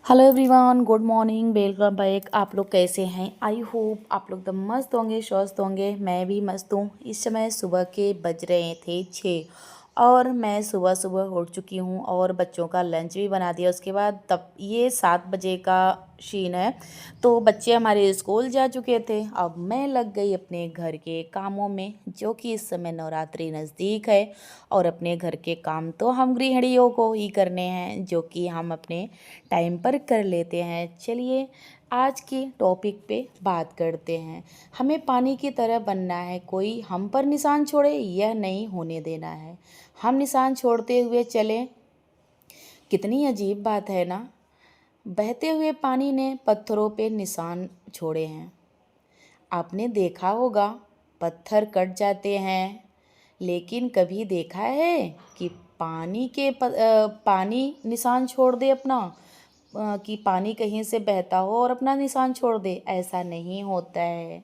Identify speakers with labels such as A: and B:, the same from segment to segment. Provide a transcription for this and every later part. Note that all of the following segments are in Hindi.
A: Hello everyone, good morning, welcome back. आप लोग कैसे हैं? आई होप आप लोग एकदम मस्त होंगे, स्वस्थ होंगे। मैं भी मस्त हूँ। इस समय सुबह के बज रहे थे 6 और मैं सुबह सुबह उठ चुकी हूँ और बच्चों का लंच भी बना दिया। उसके बाद तब ये 7 बजे का सीन है। तो बच्चे हमारे स्कूल जा चुके थे। अब मैं लग गई अपने घर के कामों में, जो कि इस समय नवरात्रि नज़दीक है और अपने घर के काम तो हम गृहिणियों को ही करने हैं, जो कि हम अपने टाइम पर कर लेते हैं। चलिए आज के टॉपिक पे बात करते हैं। हमें पानी की तरह बनना है, कोई हम पर निशान छोड़े यह नहीं होने देना है। हम निशान छोड़ते हुए चलें, कितनी अजीब बात है ना। बहते हुए पानी ने पत्थरों पे निशान छोड़े हैं। आपने देखा होगा पत्थर कट जाते हैं, लेकिन कभी देखा है कि पानी निशान छोड़ दे अपना, कि पानी कहीं से बहता हो और अपना निशान छोड़ दे? ऐसा नहीं होता है।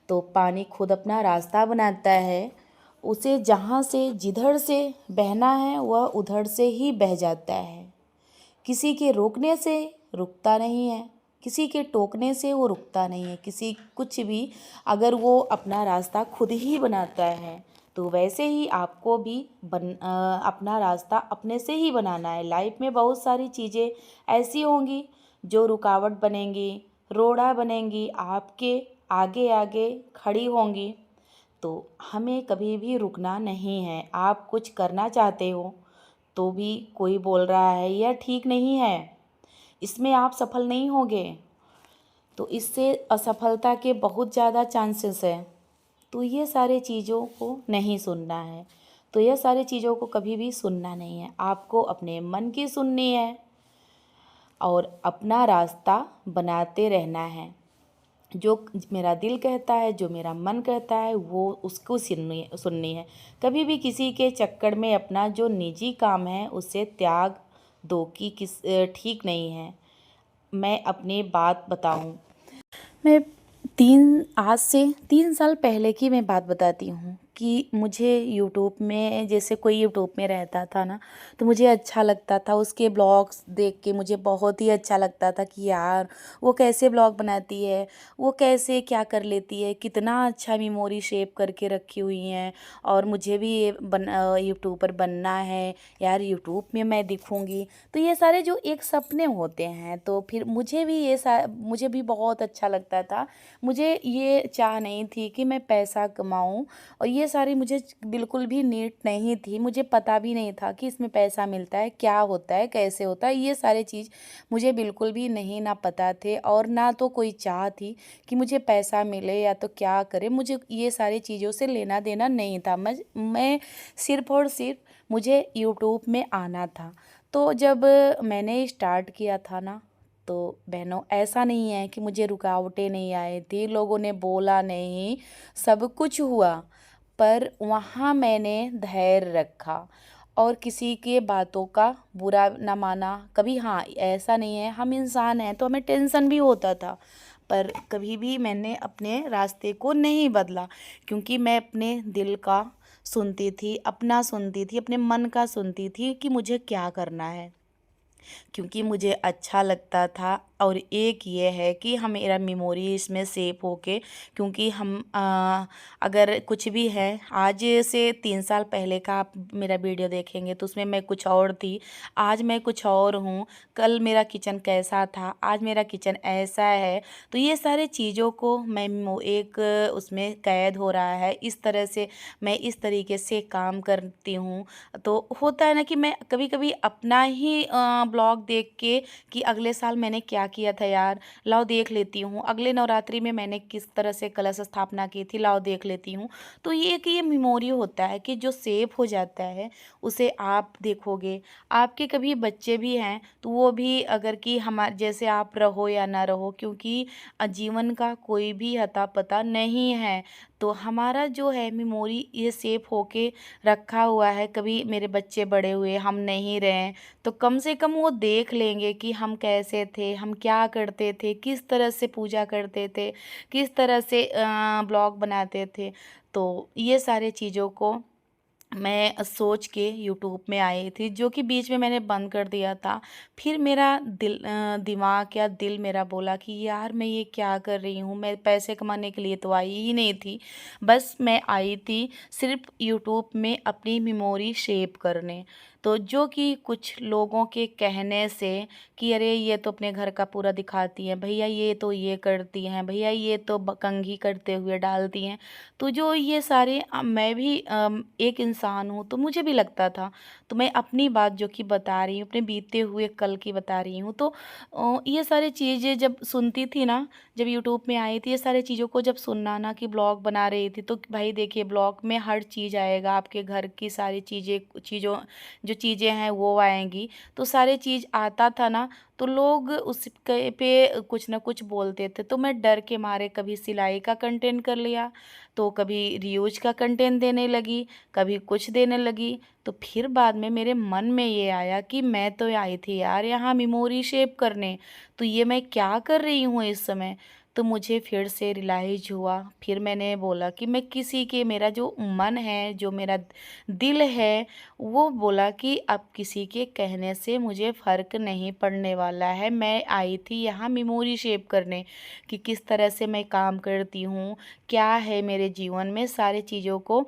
A: तो पानी खुद अपना रास्ता बनाता है। उसे जहाँ से जिधर से बहना है वह उधर से ही बह जाता है। किसी के रोकने से रुकता नहीं है, किसी के टोकने से वो रुकता नहीं है। किसी कुछ भी अगर वो अपना रास्ता खुद ही बनाता है, तो वैसे ही आपको भी अपना रास्ता अपने से ही बनाना है। लाइफ में बहुत सारी चीज़ें ऐसी होंगी जो रुकावट बनेंगी, रोड़ा बनेंगी, आपके आगे आगे खड़ी होंगी। तो हमें कभी भी रुकना नहीं है। आप कुछ करना चाहते हो तो भी कोई बोल रहा है यह ठीक नहीं है, इसमें आप सफल नहीं होगे, तो इससे असफलता के बहुत ज़्यादा चांसेस है। तो ये सारे चीज़ों को नहीं सुनना है। तो यह सारी चीज़ों को कभी भी सुनना नहीं है। आपको अपने मन की सुननी है और अपना रास्ता बनाते रहना है। जो मेरा दिल कहता है, जो मेरा मन कहता है, वो उसको सुननी है। कभी भी किसी के चक्कर में अपना जो निजी काम है उसे त्याग दो कि ठीक नहीं है। मैं अपनी बात बताऊं, मैं आज से 3 साल पहले की मैं बात बताती हूँ कि मुझे यूट्यूब में, जैसे कोई यूट्यूब में रहता था ना, तो मुझे अच्छा लगता था उसके ब्लॉग्स देख के। मुझे बहुत ही अच्छा लगता था कि यार वो कैसे ब्लॉग बनाती है, वो कैसे क्या कर लेती है, कितना अच्छा मेमोरी शेप करके रखी हुई हैं। और मुझे भी ये यूट्यूबर बनना है यार, यूट्यूब में मैं दिखूँगी। तो ये सारे जो एक सपने होते हैं, तो फिर मुझे भी मुझे भी बहुत अच्छा लगता था। मुझे ये चाह नहीं थी कि मैं पैसा कमाऊं, और ये सारी मुझे बिल्कुल भी नीड नहीं थी। मुझे पता भी नहीं था कि इसमें पैसा मिलता है, क्या होता है, कैसे होता है। ये सारे चीज़ मुझे बिल्कुल भी नहीं ना पता थे, और ना तो कोई चाह थी कि मुझे पैसा मिले या तो क्या करे। मुझे ये सारी चीज़ों से लेना देना नहीं था। मैं सिर्फ़ और सिर्फ मुझे यूट्यूब में आना था। तो जब मैंने स्टार्ट किया था ना, तो बहनों ऐसा नहीं है कि मुझे रुकावटें नहीं आई थी, लोगों ने बोला नहीं, सब कुछ हुआ। पर वहाँ मैंने धैर्य रखा और किसी के बातों का बुरा ना माना कभी। हाँ, ऐसा नहीं है, हम इंसान हैं तो हमें टेंशन भी होता था, पर कभी भी मैंने अपने रास्ते को नहीं बदला, क्योंकि मैं अपने दिल का सुनती थी, अपना सुनती थी, अपने मन का सुनती थी कि मुझे क्या करना है, क्योंकि मुझे अच्छा लगता था। और एक ये है कि हम मेरा मेमोरी इसमें सेव होके, क्योंकि हम अगर कुछ भी है, आज से 3 साल पहले का आप मेरा वीडियो देखेंगे तो उसमें मैं कुछ और थी, आज मैं कुछ और हूँ। कल मेरा किचन कैसा था, आज मेरा किचन ऐसा है। तो ये सारे चीज़ों को मैं एक उसमें कैद हो रहा है। इस तरह से मैं इस तरीके से काम करती हूँ। तो होता है ना कि मैं कभी कभी अपना ही ब्लॉग देख के कि अगले साल मैंने क्या किया था यार, लाओ देख लेती हूँ। अगले नवरात्रि में मैंने किस तरह से कलश स्थापना की थी, लाओ देख लेती हूँ। तो ये कि ये मेमोरी होता है कि जो सेव हो जाता है, उसे आप देखोगे। आपके कभी बच्चे भी हैं तो वो भी, अगर कि हमारे जैसे आप रहो या ना रहो, क्योंकि जीवन का कोई भी अता पता नहीं है। तो हमारा जो है मेमोरी ये सेव होके रखा हुआ है। कभी मेरे बच्चे बड़े हुए, हम नहीं रहे, तो कम से कम वो देख लेंगे कि हम कैसे थे, हम क्या करते थे, किस तरह से पूजा करते थे, किस तरह से ब्लॉग बनाते थे। तो ये सारे चीज़ों को मैं सोच के यूट्यूब में आई थी, जो कि बीच में मैंने बंद कर दिया था। फिर मेरा दिमाग या दिल मेरा बोला कि यार मैं ये क्या कर रही हूँ, मैं पैसे कमाने के लिए तो आई ही नहीं थी। बस मैं आई थी सिर्फ यूट्यूब में अपनी मेमोरी शेप करने। तो जो कि कुछ लोगों के कहने से कि अरे ये तो अपने घर का पूरा दिखाती हैं, भैया ये तो ये करती हैं, भैया ये तो कंघी करते हुए डालती हैं। तो जो ये सारे मैं भी एक इंसान हूँ, तो मुझे भी लगता था। तो मैं अपनी बात जो कि बता रही हूँ, अपने बीते हुए कल की बता रही हूँ। तो ये सारी चीज़ें जब सुनती थी ना, जब यूट्यूब में आई थी, ये सारी चीज़ों को जब सुनना ना कि ब्लॉग बना रही थी, तो भाई देखिए ब्लॉग में हर चीज़ आएगा, आपके घर की सारी चीज़ों जो चीज़ें हैं वो आएंगी। तो सारी चीज़ आता था ना, तो लोग उस पे कुछ ना कुछ बोलते थे। तो मैं डर के मारे कभी सिलाई का कंटेंट कर लिया, तो कभी रियूज का कंटेंट देने लगी, कभी कुछ देने लगी। तो फिर बाद में मेरे मन में ये आया कि मैं तो आई थी यार यहाँ मेमोरी शेप करने, तो ये मैं क्या कर रही हूँ इस समय। तो मुझे फिर से रियलाइज हुआ। फिर मैंने बोला कि मैं किसी के, मेरा जो मन है, जो मेरा दिल है, वो बोला कि अब किसी के कहने से मुझे फ़र्क नहीं पड़ने वाला है। मैं आई थी यहाँ मेमोरी शेप करने कि किस तरह से मैं काम करती हूँ, क्या है मेरे जीवन में, सारी चीज़ों को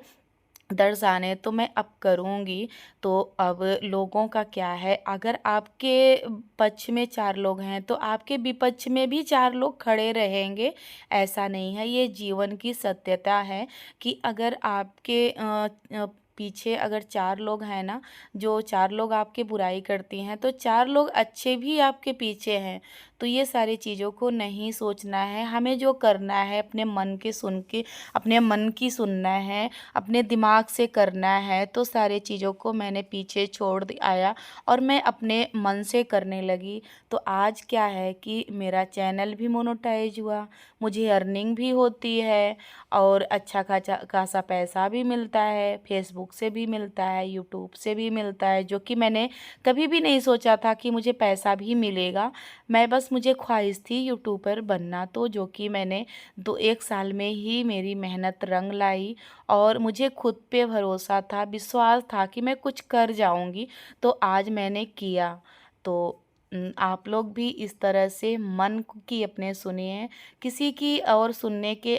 A: दर्शाने तो मैं अब करूँगी। तो अब लोगों का क्या है, अगर आपके पक्ष में 4 लोग हैं तो आपके विपक्ष में भी 4 लोग खड़े रहेंगे। ऐसा नहीं है, ये जीवन की सत्यता है कि अगर आपके पीछे अगर 4 लोग हैं ना, जो 4 लोग आपकी बुराई करती हैं, तो 4 लोग अच्छे भी आपके पीछे हैं। तो ये सारी चीज़ों को नहीं सोचना है, हमें जो करना है अपने मन के सुन के, अपने मन की सुनना है, अपने दिमाग से करना है। तो सारी चीज़ों को मैंने पीछे छोड़ आया और मैं अपने मन से करने लगी। तो आज क्या है कि मेरा चैनल भी मोनेटाइज हुआ, मुझे अर्निंग भी होती है और अच्छा खासा खासा पैसा भी मिलता है, फेसबुक से भी मिलता है, यूट्यूब से भी मिलता है, जो कि मैंने कभी भी नहीं सोचा था कि मुझे पैसा भी मिलेगा। मैं बस, मुझे ख्वाहिश थी यूट्यूबर बनना, तो जो कि मैंने 1 साल में ही मेरी मेहनत रंग लाई और मुझे खुद पे भरोसा था, विश्वास था कि मैं कुछ कर जाऊंगी। तो आज मैंने किया। तो आप लोग भी इस तरह से मन की अपने सुनिए, किसी की और सुनने के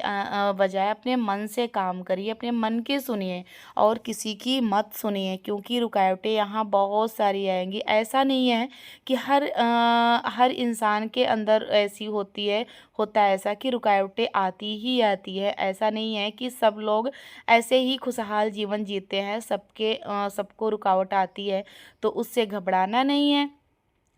A: बजाय अपने मन से काम करिए, अपने मन के सुनिए और किसी की मत सुनिए, क्योंकि रुकावटें यहाँ बहुत सारी आएंगी। ऐसा नहीं है कि हर इंसान के अंदर ऐसी होता है ऐसा कि रुकावटें आती ही आती है। ऐसा नहीं है कि सब लोग ऐसे ही खुशहाल जीवन जीते हैं, सबको रुकावट आती है। तो उससे घबराना नहीं है,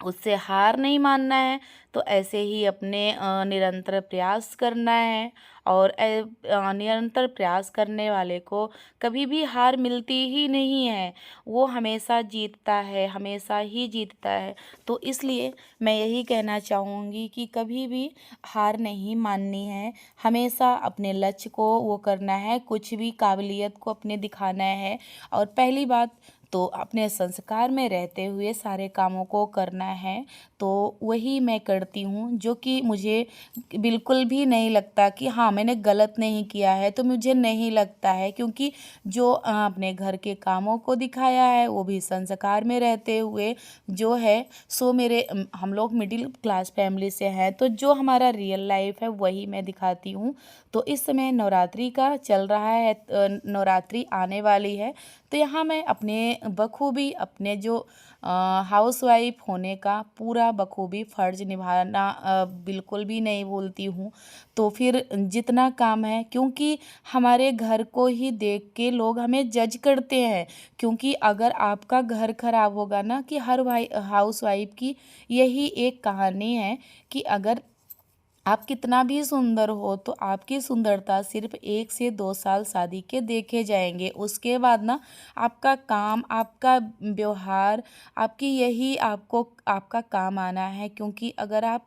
A: उससे हार नहीं मानना है। तो ऐसे ही अपने निरंतर प्रयास करना है और निरंतर प्रयास करने वाले को कभी भी हार मिलती ही नहीं है, वो हमेशा जीतता है, हमेशा ही जीतता है। तो इसलिए मैं यही कहना चाहूँगी कि कभी भी हार नहीं माननी है, हमेशा अपने लक्ष्य को वो करना है, कुछ भी काबिलियत को अपने दिखाना है। और पहली बात तो अपने संस्कार में रहते हुए सारे कामों को करना है। तो वही मैं करती हूँ, जो कि मुझे बिल्कुल भी नहीं लगता कि हाँ मैंने गलत नहीं किया है। तो मुझे नहीं लगता है, क्योंकि जो अपने घर के कामों को दिखाया है वो भी संस्कार में रहते हुए जो है सो मेरे हम लोग मिडिल क्लास फैमिली से हैं, तो जो हमारा रियल लाइफ है वही मैं दिखाती हूँ। तो इस समय नवरात्रि का चल रहा है, नवरात्रि आने वाली है। तो यहाँ मैं अपने बखूबी अपने जो हाउसवाइफ होने का पूरा बखूबी फ़र्ज़ निभाना बिल्कुल भी नहीं भूलती हूँ। तो फिर जितना काम है, क्योंकि हमारे घर को ही देख के लोग हमें जज करते हैं। क्योंकि अगर आपका घर खराब होगा ना, कि हर भाई हाउसवाइफ की यही एक कहानी है कि अगर आप कितना भी सुंदर हो तो आपकी सुंदरता सिर्फ 1 से 2 साल शादी के देखे जाएंगे। उसके बाद ना आपका काम, आपका व्यवहार, आपकी यही आपको आपका काम आना है। क्योंकि अगर आप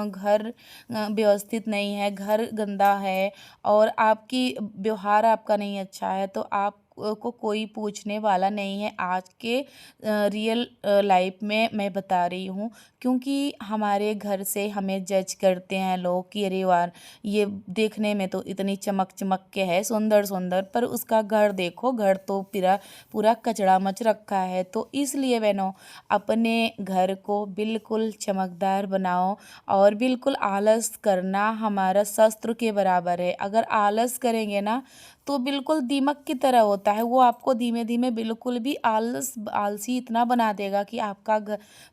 A: घर व्यवस्थित नहीं है, घर गंदा है और आपकी व्यवहार आपका नहीं अच्छा है, तो आप को कोई पूछने वाला नहीं है। आज के रियल लाइफ में मैं बता रही हूँ, क्योंकि हमारे घर से हमें जज करते हैं लोग कि अरे यार ये देखने में तो इतनी चमक चमक के है, सुंदर सुंदर, पर उसका घर देखो, घर तो पूरा पूरा कचड़ा मच रखा है। तो इसलिए बहनों, अपने घर को बिल्कुल चमकदार बनाओ। और बिल्कुल आलस करना हमारा शस्त्र के बराबर है। अगर आलस करेंगे ना तो बिल्कुल दीमक की तरह होता है, वो आपको धीमे धीमे बिल्कुल भी आलसी इतना बना देगा कि आपका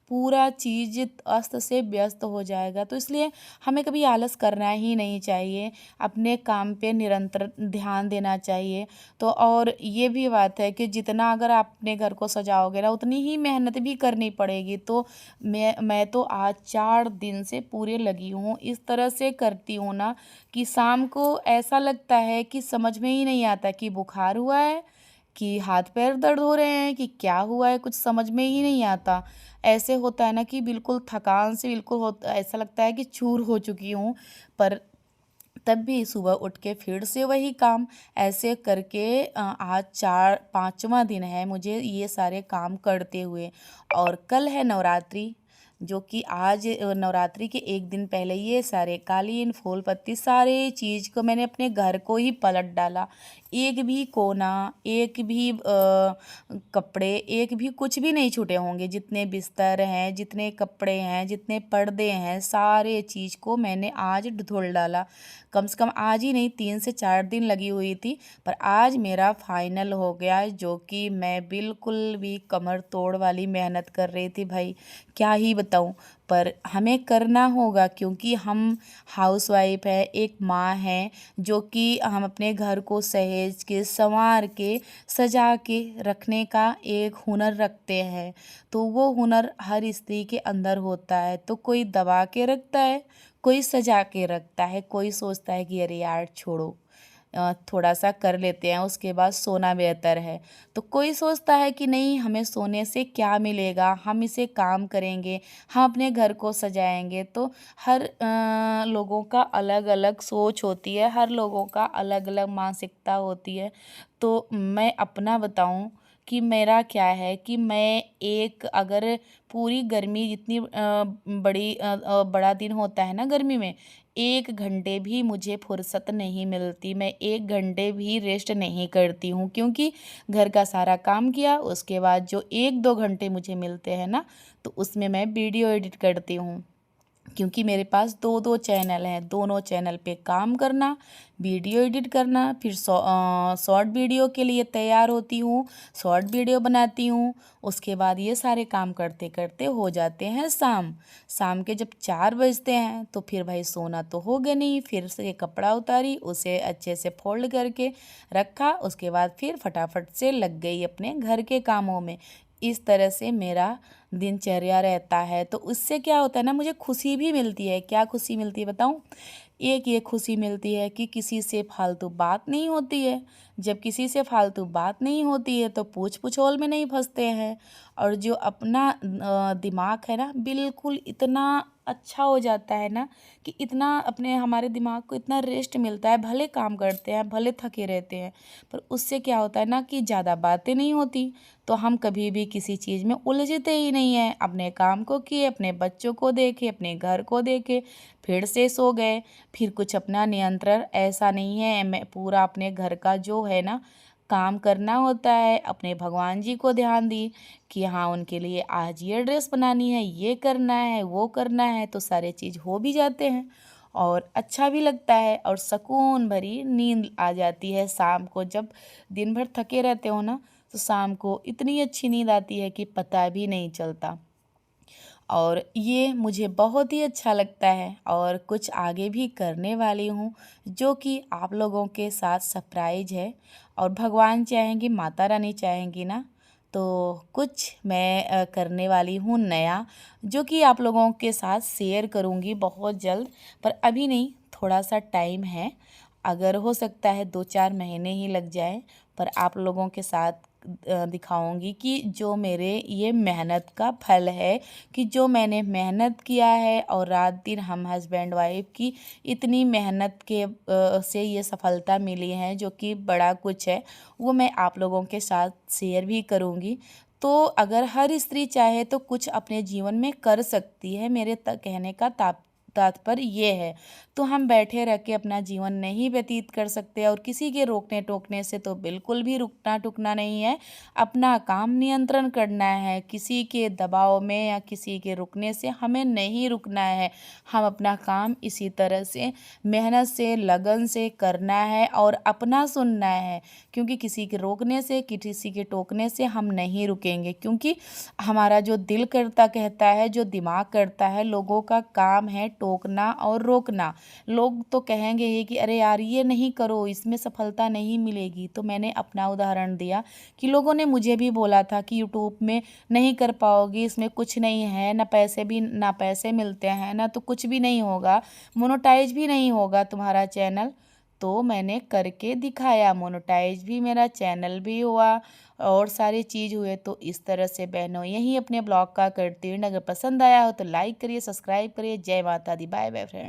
A: पूरा चीज़ अस्त से व्यस्त हो जाएगा। तो इसलिए हमें कभी आलस करना ही नहीं चाहिए, अपने काम पे निरंतर ध्यान देना चाहिए। तो और ये भी बात है कि जितना अगर आप अपने घर को सजाओगे ना, उतनी ही मेहनत भी करनी पड़ेगी। तो मैं तो आज 4 दिन से पूरे लगी हूँ, इस तरह से करती हूँ ना कि शाम को ऐसा लगता है कि समझ में ही नहीं आता कि बुखार हुआ है, कि हाथ पैर दर्द हो रहे हैं, कि क्या हुआ है, कुछ समझ में ही नहीं आता। ऐसे होता है ना कि बिल्कुल थकान से बिल्कुल ऐसा लगता है कि चूर हो चुकी हूँ। पर तब भी सुबह उठ के फिर से वही काम, ऐसे करके आज 5वां दिन है मुझे ये सारे काम करते हुए। और कल है नवरात्रि, जो कि आज नवरात्रि के एक दिन पहले ये सारे कालीन फूल पत्ती सारे चीज़ को मैंने अपने घर को ही पलट डाला। एक भी कोना, एक भी कपड़े, एक भी कुछ भी नहीं छूटे होंगे। जितने बिस्तर हैं, जितने कपड़े हैं, जितने पर्दे हैं, सारे चीज़ को मैंने आज धुल डाला। कम से कम आज ही नहीं, 3 से 4 दिन लगी हुई थी, पर आज मेरा फाइनल हो गया, जो कि मैं बिल्कुल भी कमर तोड़ वाली मेहनत कर रही थी भाई, क्या ही बताऊं। पर हमें करना होगा क्योंकि हम हाउसवाइफ है, एक माँ है, जो कि हम अपने घर को सहेज के, संवार के, सजा के रखने का एक हुनर रखते हैं। तो वो हुनर हर स्त्री के अंदर होता है। तो कोई दबा के रखता है, कोई सजा के रखता है, कोई सोचता है कि अरे यार छोड़ो, थोड़ा सा कर लेते हैं, उसके बाद सोना बेहतर है। तो कोई सोचता है कि नहीं, हमें सोने से क्या मिलेगा, हम इसे काम करेंगे, हम अपने घर को सजाएंगे। तो हर लोगों का अलग अलग सोच होती है, हर लोगों का अलग अलग मानसिकता होती है। तो मैं अपना बताऊं कि मेरा क्या है कि मैं एक अगर पूरी गर्मी जितनी बड़ा दिन होता है ना गर्मी में, 1 घंटे भी मुझे फुर्सत नहीं मिलती, मैं 1 घंटे भी रेस्ट नहीं करती हूँ। क्योंकि घर का सारा काम किया, उसके बाद जो 1-2 घंटे मुझे मिलते हैं ना, तो उसमें मैं वीडियो एडिट करती हूँ। क्योंकि मेरे पास 2-2 चैनल हैं, दोनों चैनल पे काम करना, वीडियो एडिट करना, फिर शॉर्ट वीडियो के लिए तैयार होती हूँ, शॉर्ट वीडियो बनाती हूँ। उसके बाद ये सारे काम करते करते हो जाते हैं शाम। शाम के जब 4 बजते हैं तो फिर भाई सोना तो हो गया नहीं, फिर से कपड़ा उतारी, उसे अच्छे से फोल्ड करके रखा, उसके बाद फिर फटाफट से लग गई अपने घर के कामों में। इस तरह से मेरा दिनचर्या रहता है। तो उससे क्या होता है ना, मुझे खुशी भी मिलती है। क्या खुशी मिलती है बताऊं? एक ये खुशी मिलती है कि किसी से फालतू बात नहीं होती है। जब किसी से फालतू बात नहीं होती है तो पूछ पुछोल में नहीं फंसते हैं। और जो अपना दिमाग है ना, बिल्कुल इतना अच्छा हो जाता है ना कि इतना अपने हमारे दिमाग को इतना रेस्ट मिलता है। भले काम करते हैं, भले थके रहते हैं, पर उससे क्या होता है ना कि ज़्यादा बातें नहीं होती। तो हम कभी भी किसी चीज़ में उलझते ही नहीं हैं। अपने काम को किए, अपने बच्चों को देखे, अपने घर को देखे, फिर से सो गए। फिर कुछ अपना नियंत्रण ऐसा नहीं है, मैं पूरा अपने घर का जो है ना काम करना होता है। अपने भगवान जी को ध्यान दी कि हाँ, उनके लिए आज ये ड्रेस बनानी है, ये करना है, वो करना है, तो सारे चीज़ हो भी जाते हैं। और अच्छा भी लगता है और सुकून भरी नींद आ जाती है शाम को। जब दिन भर थके रहते हो ना, तो शाम को इतनी अच्छी नींद आती है कि पता भी नहीं चलता। और ये मुझे बहुत ही अच्छा लगता है और कुछ आगे भी करने वाली हूँ, जो कि आप लोगों के साथ सरप्राइज है। और भगवान चाहेंगी, माता रानी चाहेंगी ना, तो कुछ मैं करने वाली हूँ नया, जो कि आप लोगों के साथ शेयर करूँगी बहुत जल्द। पर अभी नहीं, थोड़ा सा टाइम है, अगर हो सकता है 2-4 महीने ही लग जाए, पर आप लोगों के साथ दिखाऊंगी कि जो मेरे ये मेहनत का फल है, कि जो मैंने मेहनत किया है और रात दिन हम हस्बैंड वाइफ की इतनी मेहनत के से ये सफलता मिली है, जो कि बड़ा कुछ है, वो मैं आप लोगों के साथ शेयर भी करूँगी। तो अगर हर स्त्री चाहे तो कुछ अपने जीवन में कर सकती है। मेरे कहने का तात्पर्य ये है। तो हम बैठे रह के अपना जीवन नहीं व्यतीत कर सकते और किसी के रोकने टोकने से तो बिल्कुल भी रुकना टुकना नहीं है। अपना काम नियंत्रण करना है, किसी के दबाव में या किसी के रुकने से हमें नहीं रुकना है। हम अपना काम इसी तरह से मेहनत से लगन से करना है और अपना सुनना है, क्योंकि किसी के रोकने से किसी के टोकने से हम नहीं रुकेंगे। क्योंकि हमारा जो दिल करता कहता है, जो दिमाग करता है, लोगों का काम है टोकना और रोकना। लोग तो कहेंगे ही कि अरे यार ये नहीं करो, इसमें सफलता नहीं मिलेगी। तो मैंने अपना उदाहरण दिया कि लोगों ने मुझे भी बोला था कि यूट्यूब में नहीं कर पाओगी, इसमें कुछ नहीं है, ना पैसे मिलते हैं, ना तो कुछ भी नहीं होगा, मोनेटाइज भी नहीं होगा तुम्हारा चैनल। तो मैंने करके दिखाया, मोनेटाइज भी, मेरा चैनल भी हुआ और सारी चीज़ हुए। तो इस तरह से बहनों यही अपने ब्लॉग का करती हूँ। अगर पसंद आया हो तो लाइक करिए, सब्सक्राइब करिए। जय माता दी। Bye bye friend.